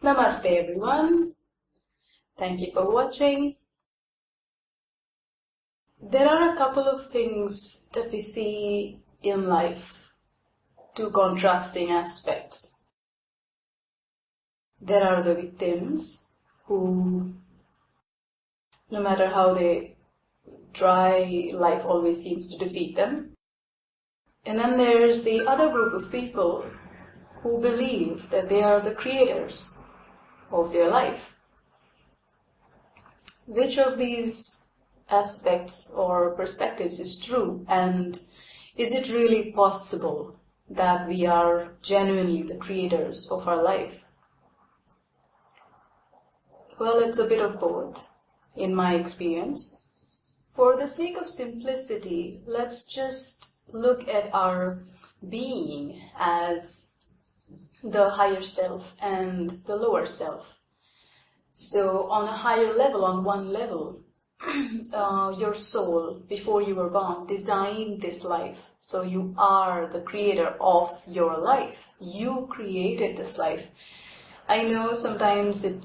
Namaste everyone. Thank you for watching. There are a couple of things that we see in life, two contrasting aspects. There are the victims who, no matter how they try, life always seems to defeat them. And then there's the other group of people who believe that they are the creators of their life. Which of these aspects or perspectives is true, and is it really possible that we are genuinely the creators of our life? Well, it's a bit of both, in my experience. For the sake of simplicity, let's just look at our being as the higher self and the lower self. So on a higher level, on one level, your soul, before you were born, designed this life. So you are the creator of your life. You created this life. I know sometimes it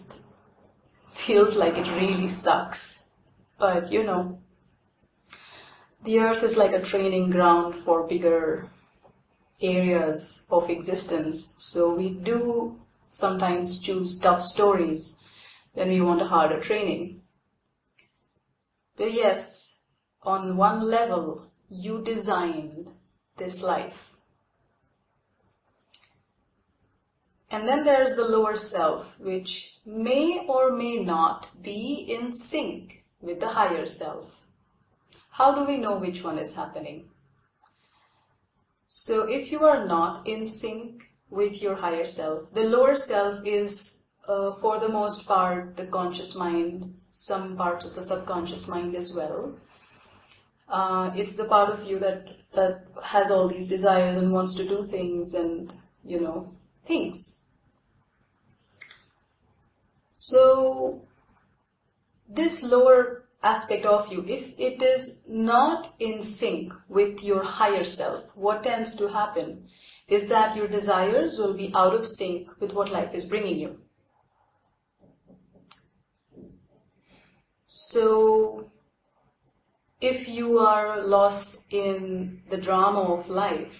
feels like it really sucks, but the earth is like a training ground for bigger areas of existence. So we do sometimes choose tough stories when we want a harder training. But yes, on one level, you designed this life. And then there's the lower self, which may or may not be in sync with the higher self. How do we know which one is happening? So if you are not in sync with your higher self, the lower self is for the most part the conscious mind, some parts of the subconscious mind as well. It's the part of you that has all these desires and wants to do things and things. So this lower aspect of you, if it is not in sync with your higher self, what tends to happen is that your desires will be out of sync with what life is bringing you. So if you are lost in the drama of life,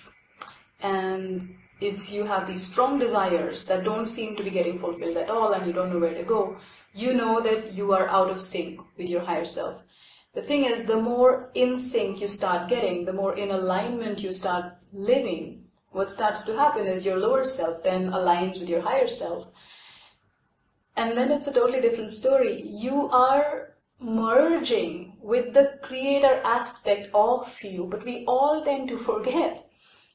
and if you have these strong desires that don't seem to be getting fulfilled at all and you don't know where to go, you know that you are out of sync with your higher self. The thing is, the more in sync you start getting, the more in alignment you start living, what starts to happen is your lower self then aligns with your higher self. And then it's a totally different story. You are merging with the creator aspect of you, but we all tend to forget.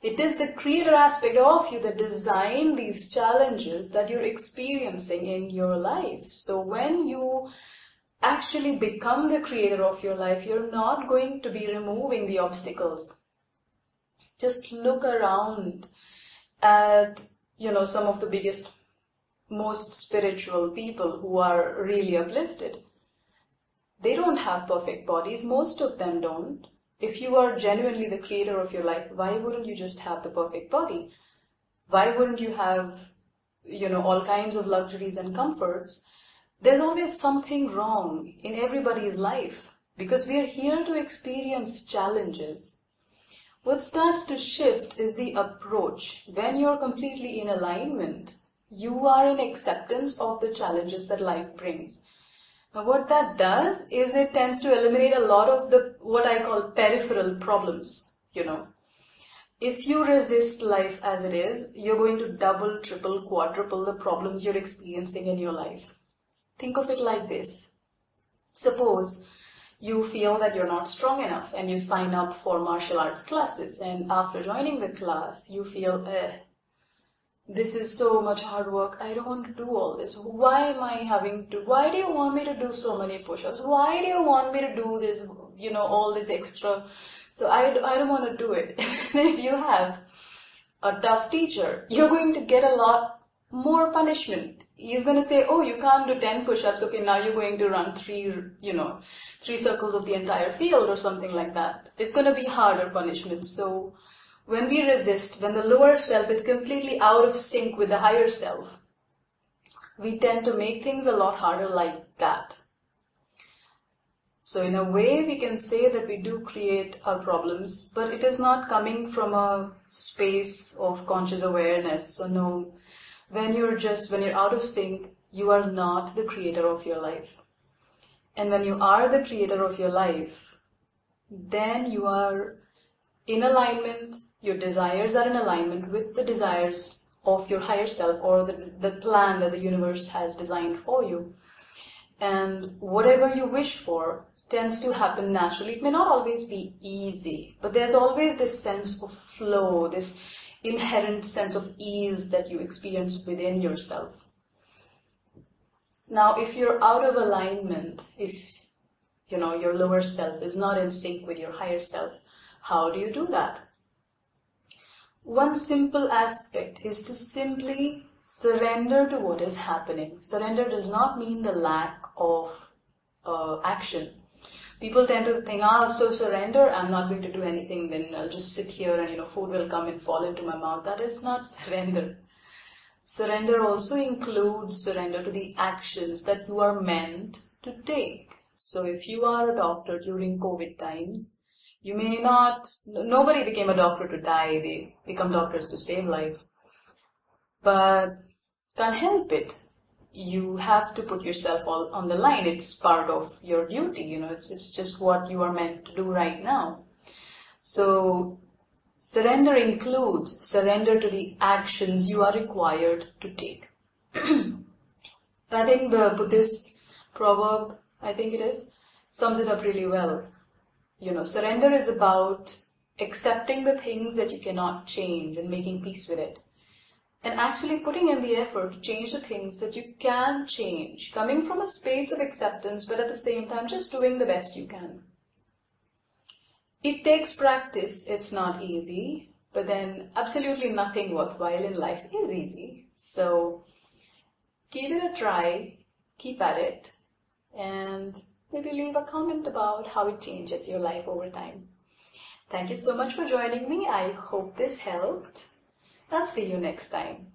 It is the creator aspect of you that designed these challenges that you're experiencing in your life. So when you actually become the creator of your life, you're not going to be removing the obstacles. Just look around at, some of the biggest, most spiritual people who are really uplifted. They don't have perfect bodies. Most of them don't. If you are genuinely the creator of your life, why wouldn't you just have the perfect body? Why wouldn't you have, all kinds of luxuries and comforts? There's always something wrong in everybody's life because we are here to experience challenges. What starts to shift is the approach. When you're completely in alignment, you are in acceptance of the challenges that life brings. Now what that does is it tends to eliminate a lot of the what I call peripheral problems. If you resist life as it is, you're going to double, triple, quadruple the problems you're experiencing in your life. Think of it like this. Suppose you feel that you're not strong enough and you sign up for martial arts classes, and after joining the class you feel, this is so much hard work, I don't want to do all this. Why do you want me to do so many push-ups? Why do you want me to do this, all this extra? So I don't want to do it. If you have a tough teacher, you're going to get a lot more punishment. He's going to say, oh, you can't do 10 push-ups. Okay, now you're going to run three circles of the entire field or something like that. It's going to be harder punishment. So when we resist, when the lower self is completely out of sync with the higher self, we tend to make things a lot harder like that. So in a way, we can say that we do create our problems, but it is not coming from a space of conscious awareness. So no, when you're out of sync, you are not the creator of your life. And when you are the creator of your life, then you are in alignment, your desires are in alignment with the desires of your higher self, or the plan that the universe has designed for you. And whatever you wish for tends to happen naturally. It may not always be easy, but there's always this sense of flow, this inherent sense of ease that you experience within yourself. Now, if you're out of alignment, if your lower self is not in sync with your higher self, how do you do that? One simple aspect is to simply surrender to what is happening. Surrender does not mean the lack of action. People tend to think, so surrender, I'm not going to do anything, then I'll just sit here and food will come and fall into my mouth. That is not surrender. Surrender also includes surrender to the actions that you are meant to take. So if you are a doctor during COVID times, nobody became a doctor to die, they become doctors to save lives. But can't help it. You have to put yourself all on the line. It's part of your duty, it's just what you are meant to do right now. So surrender includes surrender to the actions you are required to take. I think the Buddhist proverb, sums it up really well. Surrender is about accepting the things that you cannot change and making peace with it. And actually putting in the effort to change the things that you can change, coming from a space of acceptance, but at the same time just doing the best you can. It takes practice, it's not easy, but then absolutely nothing worthwhile in life is easy. So give it a try, keep at it, and maybe leave a comment about how it changes your life over time. Thank you so much for joining me. I hope this helped. I'll see you next time.